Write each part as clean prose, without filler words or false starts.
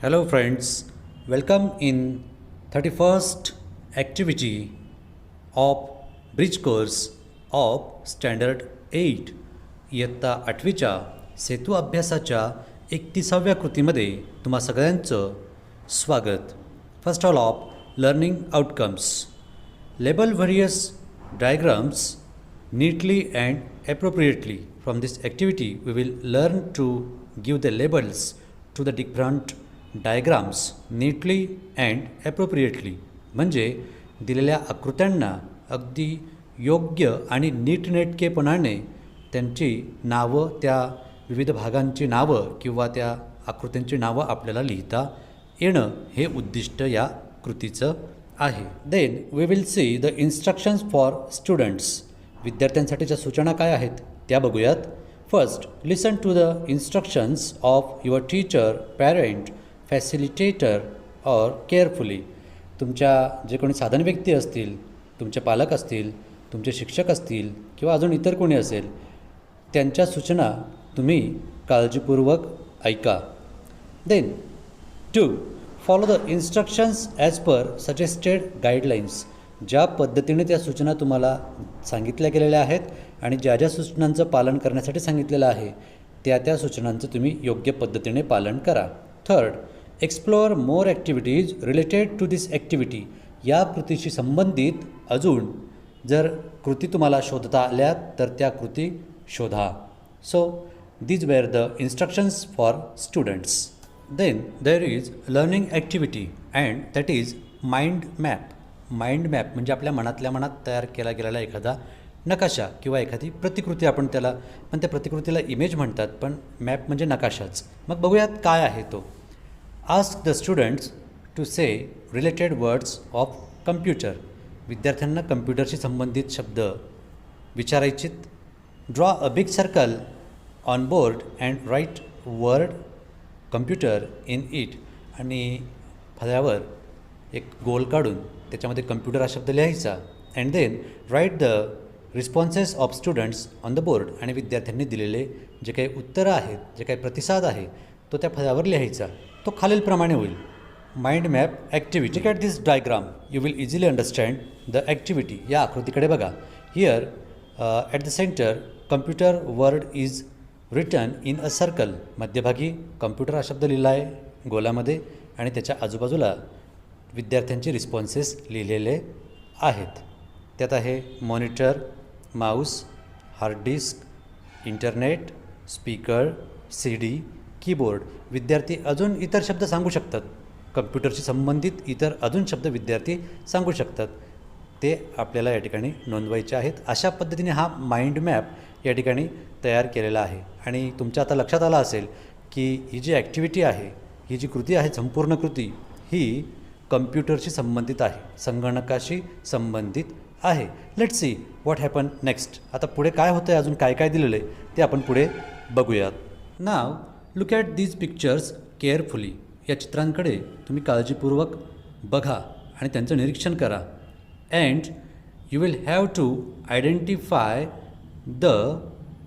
Hello friends, welcome in 31st activity of bridge course of standard 8 इयत्ता 8वीच्या सेतू अभ्यासाच्या 31व्या कृतीमध्ये तुम्हा सगळ्यांचं स्वागत. First of learning outcomes. Label various diagrams neatly and appropriately. From this activity we will learn to give the labels to the different diagrams neatly and appropriately. म्हणजे दिलेल्या आकृत्यांना अगदी योग्य आणि नीटनेटकेपणाने त्यांची नावं, त्या विविध भागांची नावं किंवा त्या आकृत्यांची नावं आपल्याला लिहिता येणं हे उद्दिष्ट या कृतीचं आहे. Then we will see the instructions for students. विद्यार्थ्यांसाठीच्या सूचना काय आहेत त्या बघूयात. First, listen to the instructions of your teacher, parent, facilitator or carefully. तुमच्या जे कोणी साधन व्यक्ती असतील, तुमचे पालक असतील, तुमचे शिक्षक असतील किंवा अजून इतर कोणी असेल, त्यांच्या सूचना तुम्ही काळजीपूर्वक ऐका. Then 2, follow the instructions as per suggested guidelines. ज्या पद्धतीने त्या सूचना तुम्हाला सांगितल्या गेलेल्या आहेत आणि ज्या ज्या सूचनांचं पालन करण्यासाठी सांगितलेलं आहे त्या सूचनांचं तुम्ही योग्य पद्धतीने पालन करा. Third, explore more activities related to this activity. या कृतीशी संबंधित अजून जर कृती तुम्हाला शोधता आल्या तर त्या कृती शोधा. So these were the instructions for students. Then there is learning activity and that is mind map. Mind map म्हणजे आपल्या मनातल्या मनात तयार केला गेलेला एखादा नकाशा किंवा एखादी प्रतिकृती, आपण त्याला पण त्या प्रतिकृतीला इमेज म्हणतात, पण मॅप म्हणजे नकाशाच. मग बघूयात काय आहे तो. Ask the students to say related words of computer. विद्यार्थ्यांना कम्प्युटरशी संबंधित शब्द विचारायचेत. Draw a big circle on board and write word computer in it. आणि फळ्यावर एक गोल काढून त्याच्यामध्ये कम्प्युटर हा शब्द लिहायचा. And then write the responses of students on the board. आणि विद्यार्थ्यांनी दिलेले जे काही उत्तरं आहेत, जे काही प्रतिसाद आहे तो त्या फळ्यावर लिहायचा. तो खालीलप्रमाणे होईल. Mind map activity. Look at this diagram you will easily understand the activity. या आकृतीकडे बघा. Here at the centre computer word is written in a circle. मध्यभागी कम्प्युटर हा शब्द लिहिला आहे गोलामध्ये आणि त्याच्या आजूबाजूला विद्यार्थ्यांचे रिस्पॉन्सेस लिहिलेले आहेत. त्यात आहे monitor, mouse, hard disk, internet, speaker, CD, keyboard. विद्यार्थी अजून इतर शब्द सांगू शकतात. कम्प्युटरशी संबंधित इतर अजून शब्द विद्यार्थी सांगू शकतात. ते आपल्याला या ठिकाणी नोंदवायचे आहेत. अशा पद्धतीने हा माइंड मॅप या ठिकाणी तयार केलेला आहे. आणि तुमच्या आता लक्षात आलं असेल की ही जी ॲक्टिव्हिटी आहे, ही जी कृती आहे, संपूर्ण कृती ही कम्प्युटरशी संबंधित आहे, संगणकाशी संबंधित आहे. Let's see what happen next. आता पुढे काय होतं आहे, अजून काय काय दिलेलं आहे ते आपण पुढे बघूयात. Now look at these pictures carefully. या चित्रांकडे तुम्ही काळजीपूर्वक बघा आणि त्यांचं निरीक्षण करा. And you will have to identify the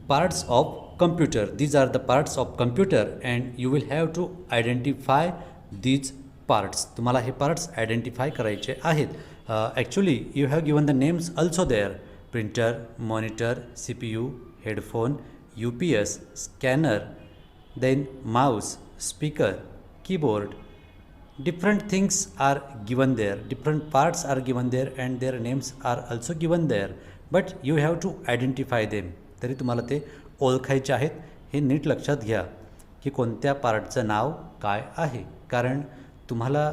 parts of computer. These are the parts of computer and you will have to identify these parts. तुम्हाला हे पार्ट्स आयडेंटिफाय करायचे आहेत. Actually you have given the names also there. Printer, monitor, CPU, headphone, UPS, scanner, then mouse, speaker, keyboard. Different things are given there, different parts are given there and their names are also given there, but you have to identify them. तरी तुम्हाला ते ओळखायचे आहेत. हे नीट लक्षात घ्या की कोणत्या पार्टचं नाव काय आहे. कारण तुम्हाला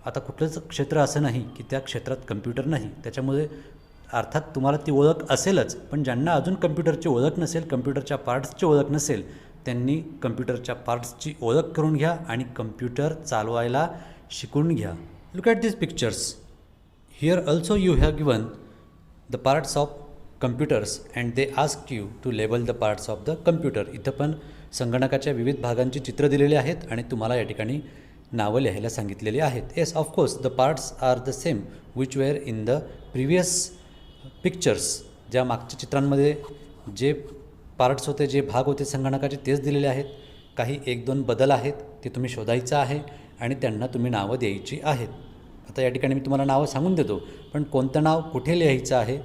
आता कुठलंच क्षेत्र असं नाही की त्या क्षेत्रात कम्प्युटर नाही. त्याच्यामुळे अर्थात तुम्हाला ती ओळख असेलच, पण ज्यांना अजून कम्प्युटरची ओळख नसेल, कम्प्युटरच्या पार्ट्सची ओळख नसेल, त्यांनी कम्प्युटरच्या पार्ट्सची ओळख करून घ्या आणि कम्प्युटर चालवायला शिकून घ्या. Look at this pictures. Here also you have given the parts of computers and they ask you to label the parts of the computer. इथं पण संगणकाच्या विविध भागांची चित्र दिलेली आहेत आणि तुम्हाला या ठिकाणी नावं लिहायला सांगितलेली आहेत. Yes, of course the parts are the same which were in the previous pictures. ज्या मागच्या चित्रांमध्ये जे पार्ट्स होते, जे भाग होते संगणकाचे, तेच दिलेले आहेत. काही 1-2 बदल आहेत ते तुम्ही शोधायचं आहे आणि त्यांना तुम्ही नावं द्यायची आहेत. आता या ठिकाणी मी तुम्हाला नावं सांगून देतो, पण कोणतं नाव कुठे लिहायचं आहे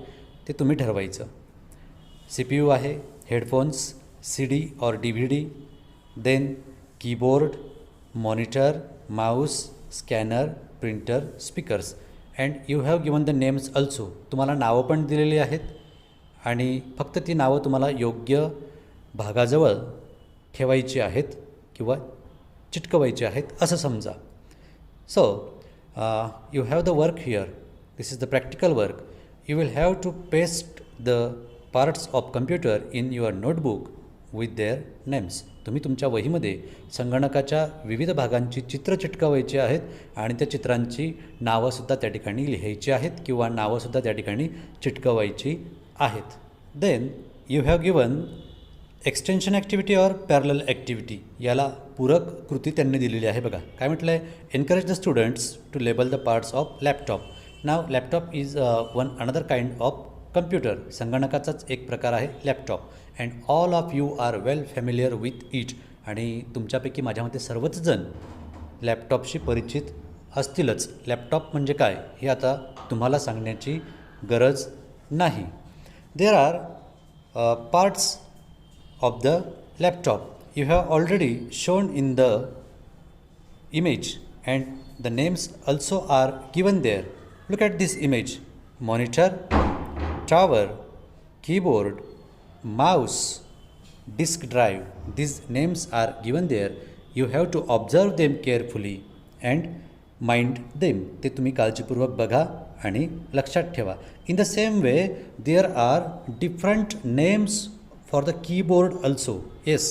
ते तुम्ही ठरवायचं. CPU आहे, हेडफोन्स, CD और DVD, then keyboard, monitor, mouse, scanner, printer, speakers and you have given the names also. तुम्हाला नावं पण दिलेली आहेत आणि फक्त ती नावं तुम्हाला योग्य भागाजवळ ठेवायची आहेत किंवा चिटकवायची आहेत असं समजा. So you have the work here. This is the practical work. You will have to paste the parts of computer in your notebook with their names. तुम्ही तुमच्या वहीमध्ये संगणकाच्या विविध भागांची चित्र चिटकवायची आहेत आणि त्या चित्रांची नावंसुद्धा त्या ठिकाणी लिहायची आहेत किंवा नावंसुद्धा त्या ठिकाणी चिटकवायची आहेत. Then you have given extension activity or parallel activity. याला पूरक कृती त्यांनी दिलेली आहे. बघा काय म्हटलं आहे, encourage the students to label the parts of laptop. Now laptop is one another kind of computer. संगणकाचाच एक प्रकार आहे laptop. And all of you are well familiar with it. आणि तुमच्यापैकी माझ्या मते सर्वच जण लॅपटॉपशी परिचित असतीलच. लॅपटॉप म्हणजे काय हे आता तुम्हाला सांगण्याची गरज नाही. There are parts of the laptop. You have already shown in the image and the names also are given there. Look at this image: monitor, tower, keyboard, mouse, disk drive. These names are given there. You have to observe them carefully and mind them. ते तुम्ही काळजीपूर्वक बघा आणि लक्षात ठेवा. In the same way there are different names for the keyboard also. Yes,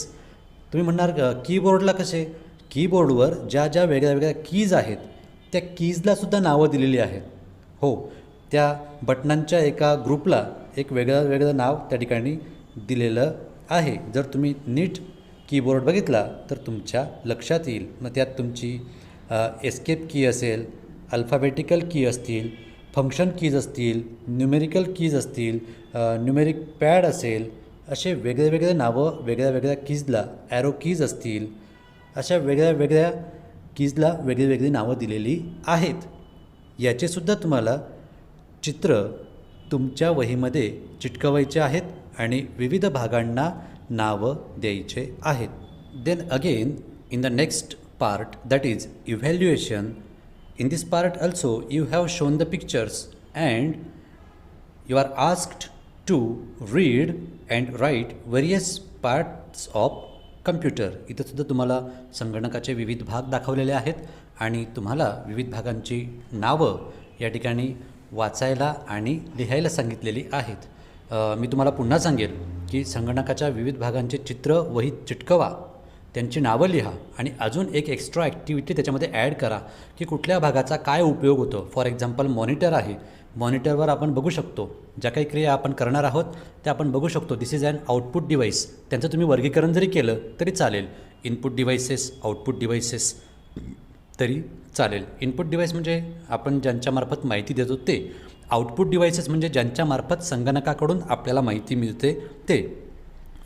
तुम्ही म्हणणार कीबोर्डला कसे, कीबोर्डवर ज्या ज्या वेगळ्या वेगळ्या कीज आहेत त्या कीजलासुद्धा नावं दिलेली आहेत. हो, त्या बटनांच्या एका ग्रुपला एक वेगळं वेगळं नाव त्या ठिकाणी दिलेलं आहे. जर तुम्ही नीट कीबोर्ड बघितला तर तुमच्या लक्षात येईल. मग त्यात तुमची एस्केप की असेल, अल्फाबेटिकल की असतील, फंक्शन कीज असतील, न्यूमेरिकल कीज असतील, न्यूमेरिक पॅड असेल, असे वेगळे वेगळे नावं वेगळ्या वेगळ्या कीजला, ॲरो कीज असतील, अशा वेगळ्या वेगळ्या कीजला वेगळी वेगळी नावं दिलेली आहेत. याचेसुद्धा तुम्हाला चित्र तुमच्या वहीमध्ये चिटकवायचे आहेत आणि विविध भागांना नावं द्यायचे आहेत. Then again in the next part, that is evaluation. In this part also you have shown the pictures and you are asked to read and write various parts of computer. इथं सुद्धा तुम्हाला संगणकाचे विविध भाग दाखवलेले आहेत आणि तुम्हाला विविध भागांची नावं या ठिकाणी वाचायला आणि लिहायला सांगितलेली आहेत. मी तुम्हाला पुन्हा सांगेल की संगणकाच्या विविध भागांचे चित्र वहीत चिटकवा, त्यांची नावं लिहा आणि अजून एक एक्स्ट्रा ॲक्टिव्हिटी त्याच्यामध्ये ॲड करा की कुठल्या भागाचा काय उपयोग होतो. फॉर एक्झाम्पल मॉनिटर आहे, मॉनिटरवर आपण बघू शकतो ज्या काही क्रिया आपण करणार आहोत त्या आपण बघू शकतो. दिस इज ॲन आउटपुट डिव्हाइस. त्यांचं तुम्ही वर्गीकरण जरी केलं तरी चालेल. इनपुट डिव्हाइसेस, आउटपुट डिव्हाइसेस तरी चालेल. इनपुट डिव्हाइस म्हणजे आपण ज्यांच्यामार्फत माहिती देतो ते. आउटपुट डिव्हाइसेस म्हणजे ज्यांच्यामार्फत संगणकाकडून आपल्याला माहिती मिळते ते.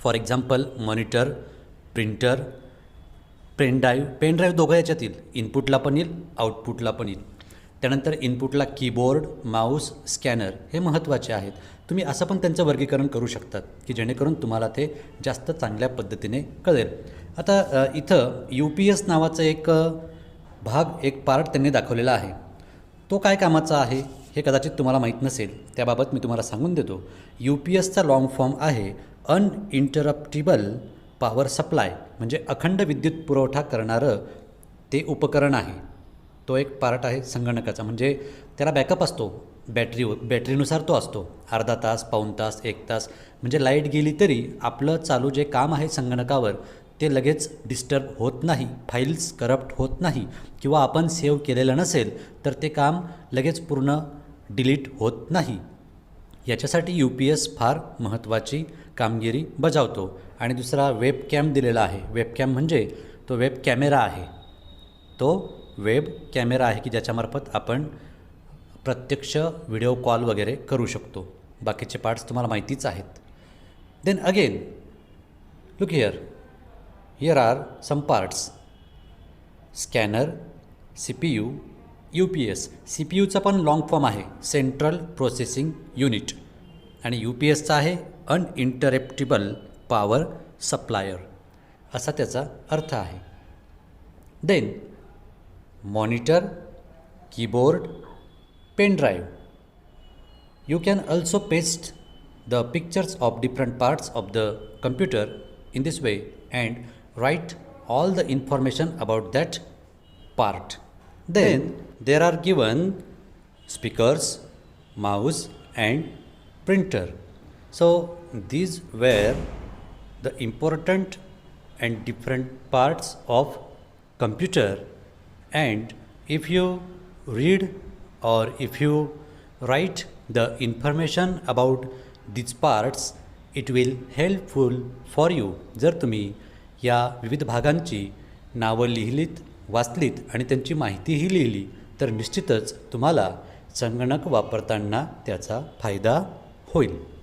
For example monitor, printer, pen drive दोघं याच्यात येईल. इनपुटला पण येईल, आउटपुटला पण येईल. त्यानंतर इनपुटला कीबोर्ड, माऊस, स्कॅनर हे महत्त्वाचे आहेत. तुम्ही असं पण त्यांचं वर्गीकरण करू शकतात की जेणेकरून तुम्हाला ते जास्त चांगल्या पद्धतीने कळेल. आता इथं UPS नावाचं एक भाग, एक पार्ट त्यांनी दाखवलेला आहे. तो काय कामाचा आहे हे कदाचित तुम्हाला माहीत नसेल, त्याबाबत मी तुम्हाला सांगून देतो. UPSचा लॉंग फॉर्म आहे अनइंटरप्टिबल पॉवर सप्लाय. म्हणजे अखंड विद्युत पुरवठा करणारं ते उपकरण आहे. तो एक पार्ट आहे संगणकाचा. म्हणजे त्याला बॅकअप असतो, बॅटरीनुसार तो असतो. अर्धा तास, पाऊण तास, 1 तास. म्हणजे लाईट गेली तरी आपलं चालू जे काम आहे संगणकावर ते लगेच डिस्टर्ब होत नाही, फाईल्स करप्ट होत नाही किंवा आपण सेव्ह केलेलं नसेल तर ते काम लगेच पूर्ण डिलीट होत नाही. याच्यासाठी UPS फार महत्त्वाची कामगिरी बजावतो. आणि दुसरा वेब कॅम दिलेला आहे. वेब कॅम म्हणजे तो वेब कॅमेरा आहे. तो वेब कॅमेरा आहे की ज्याच्यामार्फत आपण प्रत्यक्ष व्हिडिओ कॉल वगैरे करू शकतो. बाकीचे पार्ट्स तुम्हाला माहितीच आहेत. Then again look here are some parts. Scanner, CPU, UPS. CPUचा पण लॉंग फॉर्म आहे, सेंट्रल प्रोसेसिंग युनिट, आणि UPSचा आहे अनइंटरप्टिबल पॉवर सप्लायर, असा त्याचा अर्थ आहे. Then monitor, keyboard, pen drive. You can also paste the pictures of different parts of the computer in this way and write all the information about that part. Then there are given speakers, mouse and printer. So these were the important and different parts of computer, and if you read or if you write the information about these parts, it will helpful for you. जर तुम्ही या विविध भागांची नावं लिहिलीत, वाचलीत आणि त्यांची माहितीही लिहिली तर निश्चितच तुम्हाला संगणक वापरताना त्याचा फायदा होईल.